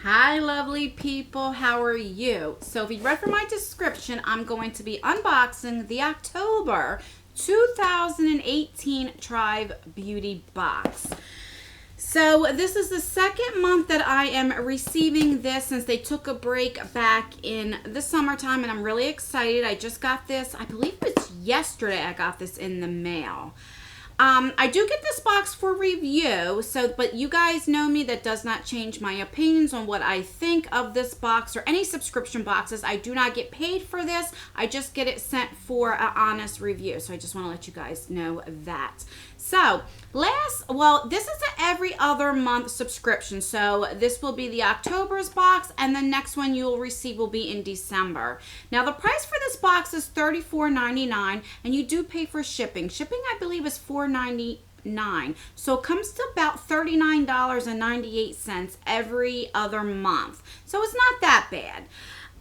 Hi, lovely people. How are you? So if you read from my description, I'm going to be unboxing the October 2018 Trbe Beauty Box. So this is the second month that I am receiving this since they took a break back in the summertime, and I'm really excited. I just got this, I believe it's yesterday I got this in the mail. I do get this box for review, but you guys know me, that does not change my opinions on what I think of this box or any subscription boxes. I do not get paid for this. I just get it sent for an honest review. So I just want to let you guys know that. So this is an every other month subscription. So this will be the October's box, and the next one you will receive will be in December. Now the price for this box is $34.99, and you do pay for shipping. Shipping, I believe, is $4.99. So it comes to about $39.98 every other month. So it's not that bad.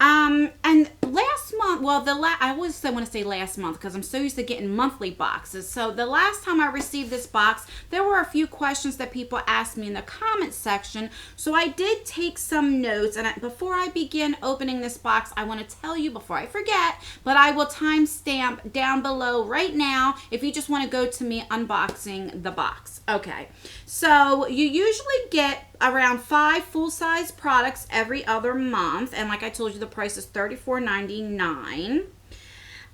And last month, I always want to say last month because I'm so used to getting monthly boxes. So the last time I received this box, there were a few questions that people asked me in the comment section. So I did take some notes, and before I begin opening this box, I want to tell you before I forget, but I will timestamp down below right now if you just want to go to me unboxing the box. Okay, so you usually get around 5 full-size products every other month, and like I told you, the price is $34.99.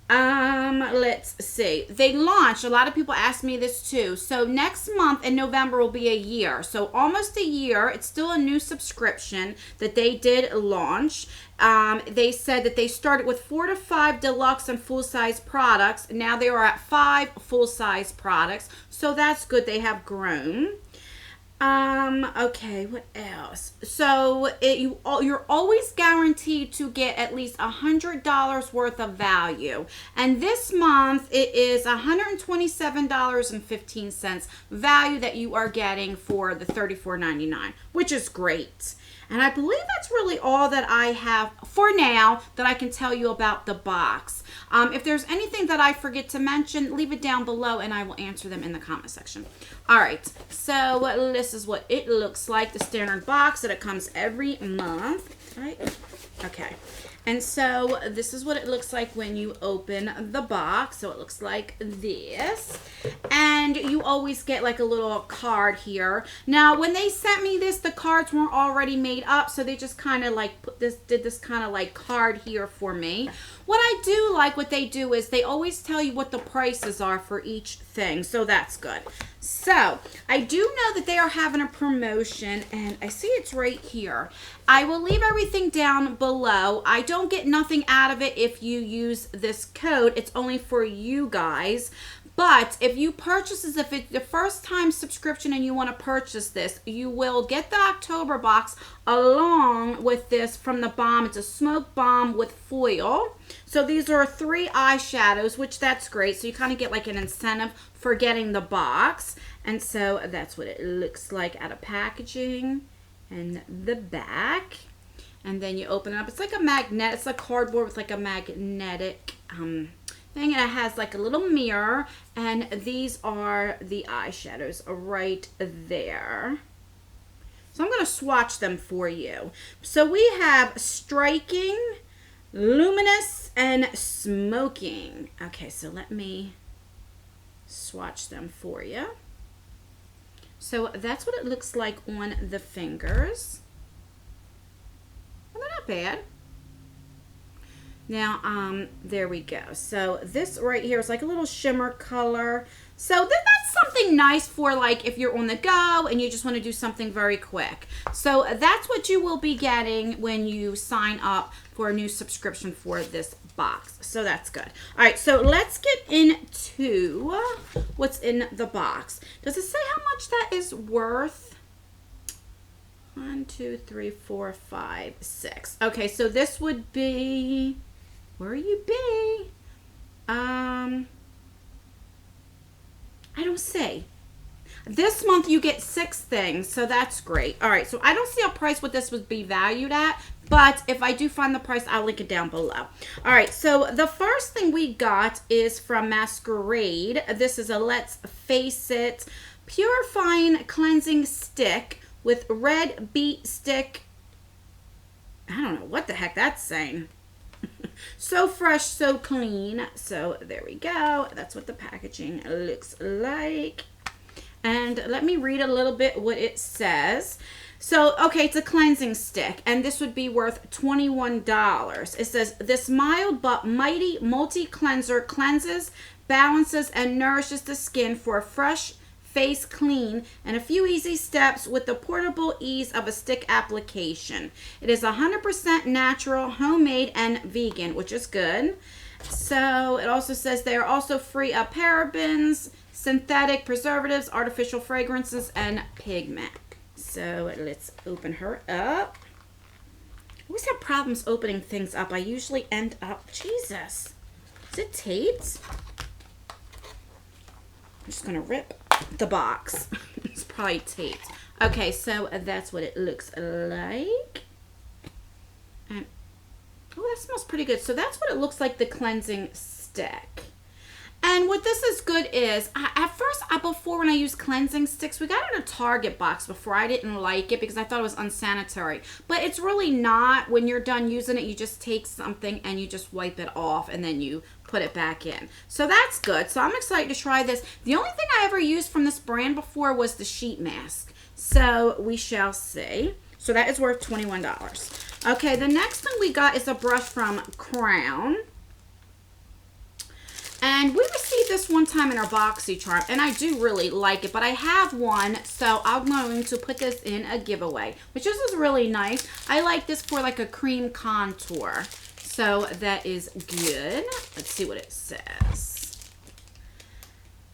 Let's see. They launched, a lot of people ask me this too. So next month in November will be a year. So almost a year. It's still a new subscription that they did launch. They said that they started with 4 to 5 deluxe and full-size products. Now they are at 5 full-size products. So that's good. They have grown. Okay, what else? So you're always guaranteed to get at least $100 worth of value. And this month it is $127.15 value that you are getting for the $34.99, which is great. And I believe that's really all that I have for now that I can tell you about the box. If there's anything that I forget to mention, leave it down below and I will answer them in the comment section. All right, so this is what it looks like, the standard box that it comes every month, right? Okay. And so this is what it looks like when you open the box. So it looks like this. And you always get like a little card here. Now, when they sent me this, the cards weren't already made up. So they just kind of like did this kind of like card here for me. What I do like, what they do is they always tell you what the prices are for each thing. So that's good. So I do know that they are having a promotion, and I see it's right here. I will leave everything down below. I don't get nothing out of it if you use this code. It's only for you guys. But if you purchase this, if it's the first time subscription and you want to purchase this, you will get the October box along with this from the balm. It's a smoke balm with foil. So these are 3 eyeshadows, which that's great. So you kind of get like an incentive for getting the box. And so that's what it looks like out of packaging and the back. And then you open it up. It's like a magnet. It's like cardboard with like a magnetic thing, and it has like a little mirror, and these are the eyeshadows right there. So I'm going to swatch them for you. So we have Striking, Luminous, and Smoking. Okay, so let me swatch them for you. So that's what it looks like on the fingers. Well, they're not bad. Now, there we go. So this right here is like a little shimmer color. So that's something nice for like if you're on the go and you just want to do something very quick. So that's what you will be getting when you sign up for a new subscription for this box. So that's good. All right, so let's get into what's in the box. Does it say how much that is worth? 1, 2, 3, 4, 5, 6. Okay, so this would be... Where you be? I don't see. This month you get 6 things, so that's great. All right, so I don't see a price what this would be valued at, but if I do find the price, I'll link it down below. All right, so the first thing we got is from Masquerade. This is a Let's Face It Purifying Cleansing Stick with red beet stick I don't know what the heck that's saying. So fresh, so clean. So there we go. That's what the packaging looks like. And let me read a little bit what it says. So, okay, it's a cleansing stick, and this would be worth $21. It says, this mild but mighty multi-cleanser cleanses, balances, and nourishes the skin for a fresh face clean and a few easy steps with the portable ease of a stick application. It is 100% natural, homemade, and vegan, which is good. So it also says they are also free of parabens, synthetic preservatives, artificial fragrances, and pigment. So let's open her up. I always have problems opening things up. I usually end up, Jesus, is it taped? I'm just gonna rip the box. It's probably taped. Okay, so that's what it looks like. And oh, that smells pretty good. So that's what it looks like, the cleansing stick. And what this is good is, at first, before when I used cleansing sticks, we got it in a Target box before. I didn't like it because I thought it was unsanitary. But it's really not. When you're done using it, you just take something and you just wipe it off and then you put it back in. So that's good. So I'm excited to try this. The only thing I ever used from this brand before was the sheet mask. So we shall see. So that is worth $21. Okay, the next thing we got is a brush from Crown. And we received this one time in our BoxyCharm, and I do really like it, but I have one, so I'm going to put this in a giveaway, which this is really nice. I like this for like a cream contour, so that is good. Let's see what it says.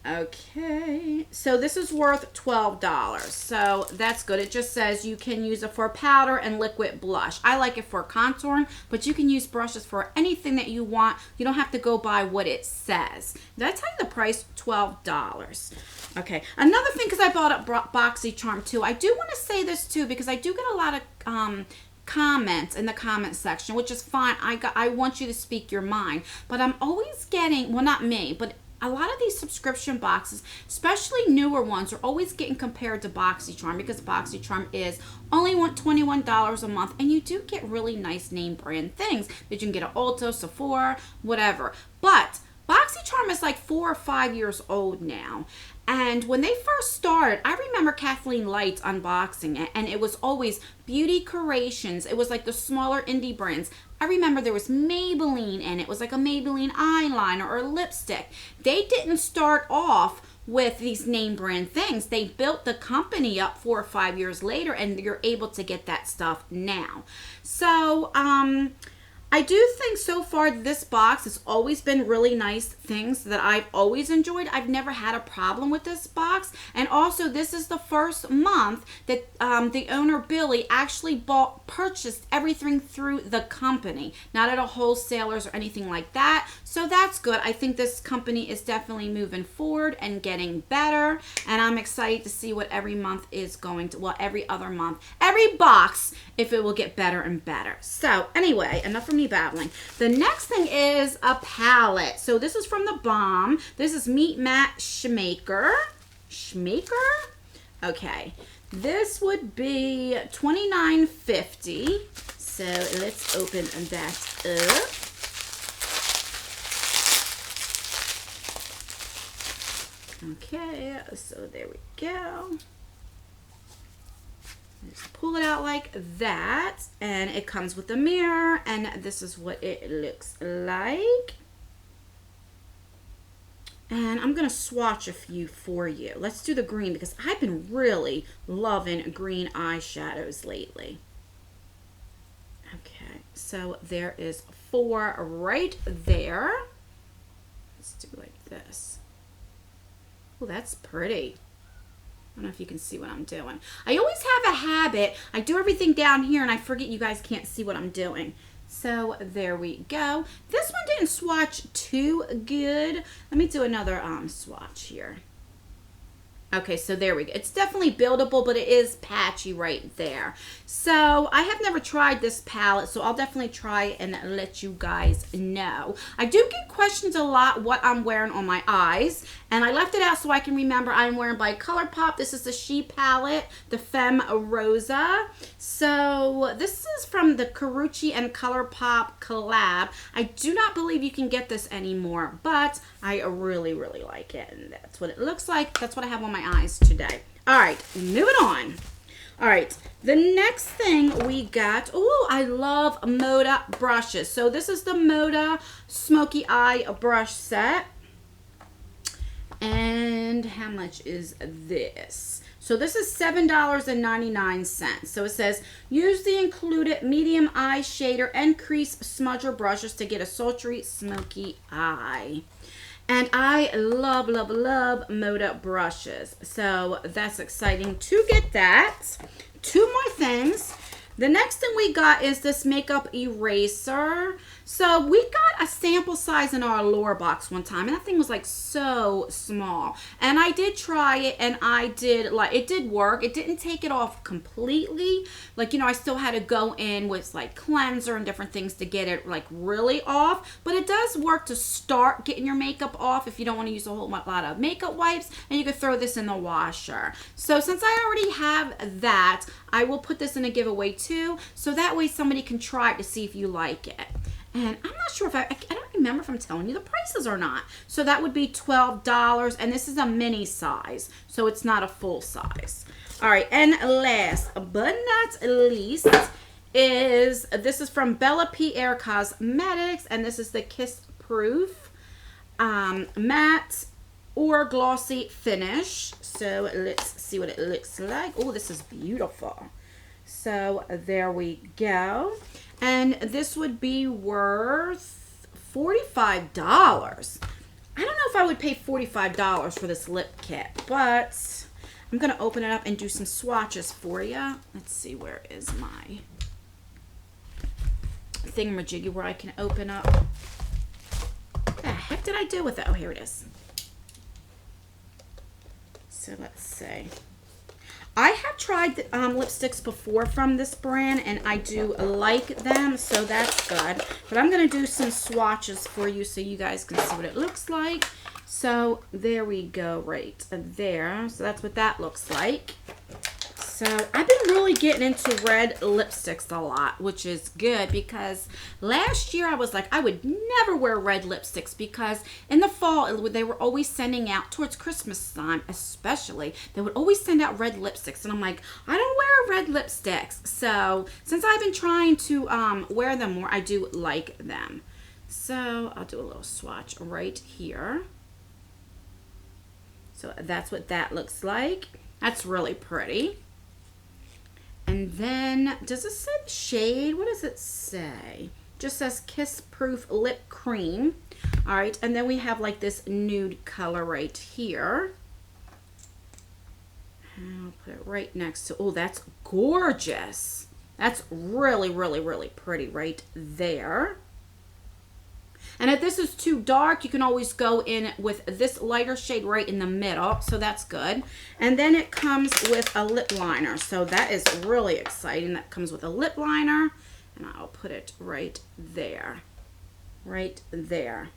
Okay, so this is worth $12, so that's good. It just says you can use it for powder and liquid blush. I like it for contouring, but you can use brushes for anything that you want. You don't have to go by what it says. Did I tell you the price? $12. Okay, another thing, because I bought up BoxyCharm too, I do want to say this too, because I do get a lot of comments in the comment section, which is fine. I want you to speak your mind, but I'm always getting, well, not me, but a lot of these subscription boxes, especially newer ones, are always getting compared to BoxyCharm because BoxyCharm is only $21 a month, and you do get really nice name brand things that you can get at Ulta, Sephora, whatever. But BoxyCharm is like 4 or 5 years old now. And when they first started, I remember Kathleen Lights unboxing it, and it was always beauty creations. It was like the smaller indie brands. I remember there was Maybelline in it. It was like a Maybelline eyeliner or a lipstick. They didn't start off with these name brand things. They built the company up 4 or 5 years later, and you're able to get that stuff now. So, I do think so far this box has always been really nice things that I've always enjoyed. I've never had a problem with this box. And also, this is the first month that the owner, Billy, actually purchased everything through the company, not at a wholesalers or anything like that. So that's good. I think this company is definitely moving forward and getting better. And I'm excited to see what every month is going to, well, every other month, every box, if it will get better and better. So anyway, enough of me babbling. The next thing is a palette. So this is from the Bomb. This is Meet Matte Schmaker. Okay. This would be $29.50. So let's open that up. Okay, so there we go. Just pull it out like that, and it comes with a mirror, and this is what it looks like. And I'm gonna swatch a few for you. Let's do the green because I've been really loving green eyeshadows lately. Okay, so there is 4 right there. Let's do like this. Oh, that's pretty. I don't know if you can see what I'm doing. I always have a habit. I do everything down here and I forget you guys can't see what I'm doing. So there we go. This one didn't swatch too good. Let me do another swatch here. Okay, so there we go. It's definitely buildable, but it is patchy right there. So I have never tried this palette, so I'll definitely try it and let you guys know. I do get questions a lot what I'm wearing on my eyes, and I left it out so I can remember I'm wearing by ColourPop. This is the She palette, the Femme Rosa. So this is from the Carucci and ColourPop collab. I do not believe you can get this anymore, but I really, really like it, and that's what it looks like. That's what I have on my eyes today. All right, moving on. All right, the next thing we got, oh, I love Moda brushes. So this is the Moda Smoky Eye brush set. And how much is this? So this is $7.99. So it says, use the included medium eye shader and crease smudger brushes to get a sultry, smoky eye. And I love, love, love Moda brushes. So that's exciting to get that. Two more things. The next thing we got is this makeup eraser. So we got a sample size in our Allure box one time, and that thing was like so small. And I did try it, and I did like, it did work. It didn't take it off completely. Like, you know, I still had to go in with like cleanser and different things to get it like really off. But it does work to start getting your makeup off if you don't want to use a whole lot of makeup wipes, and you could throw this in the washer. So since I already have that, I will put this in a giveaway too, so that way somebody can try it to see if you like it. And I'm not sure if I don't remember if I'm telling you the prices or not. So that would be $12, and this is a mini size, so it's not a full size. All right, and last but not least is, this is from Bella Pierre Cosmetics, and this is the Kiss Proof matte or glossy finish. So let's see what it looks like. Oh, this is beautiful. So there we go. And this would be worth $45. I don't know if I would pay $45 for this lip kit, but I'm going to open it up and do some swatches for you. Let's see, where is my thingamajiggy where I can open up? What the heck did I do with it? Oh, here it is. So let's see. I have tried lipsticks before from this brand, and I do like them, so that's good. But I'm going to do some swatches for you so you guys can see what it looks like. So there we go, right there. So that's what that looks like. So I've been really getting into red lipsticks a lot, which is good, because last year I was like, I would never wear red lipsticks, because in the fall they were always sending out, towards Christmas time especially, they would always send out red lipsticks, and I'm like, I don't wear red lipsticks. So since I've been trying to wear them more, I do like them. So I'll do a little swatch right here. So that's what that looks like. That's really pretty. And then, does it say the shade? What does it say? Just says Kiss Proof Lip Cream. All right, and then we have like this nude color right here. And I'll put it right next to, oh, that's gorgeous. That's really, really, really pretty right there. And if this is too dark, you can always go in with this lighter shade right in the middle. So that's good. And then it comes with a lip liner. So that is really exciting. That comes with a lip liner. And I'll put it right there. Right there.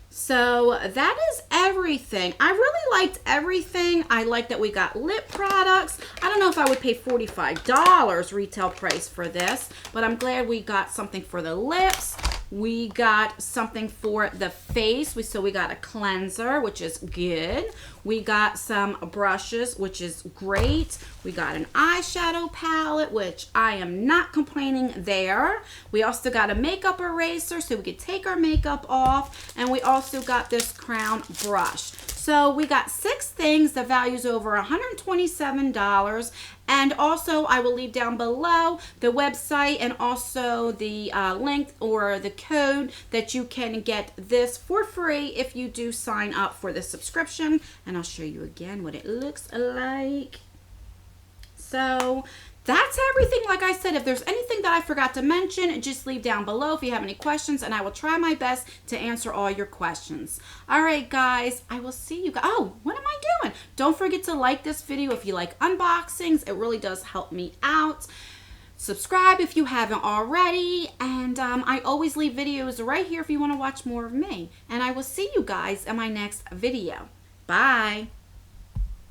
So that is everything. I really liked everything. I like that we got lip products. I don't know if I would pay $45 retail price for this, but I'm glad we got something for the lips. We got something for the face. So we got a cleanser, which is good. We got some brushes, which is great. We got an eyeshadow palette, which I am not complaining there. We also got a makeup eraser so we could take our makeup off. And we also got this crown brush. So we got 6 things. The value's over $127. And also, I will leave down below the website and also the link or the code that you can get this for free if you do sign up for the subscription. And I'll show you again what it looks like. So that's everything. Like I said, if there's anything that I forgot to mention, just leave down below if you have any questions, and I will try my best to answer all your questions. All right, guys, I will see you guys. Oh, what am I doing? Don't forget to like this video if you like unboxings. It really does help me out. Subscribe if you haven't already, and I always leave videos right here if you want to watch more of me. And I will see you guys in my next video. Bye.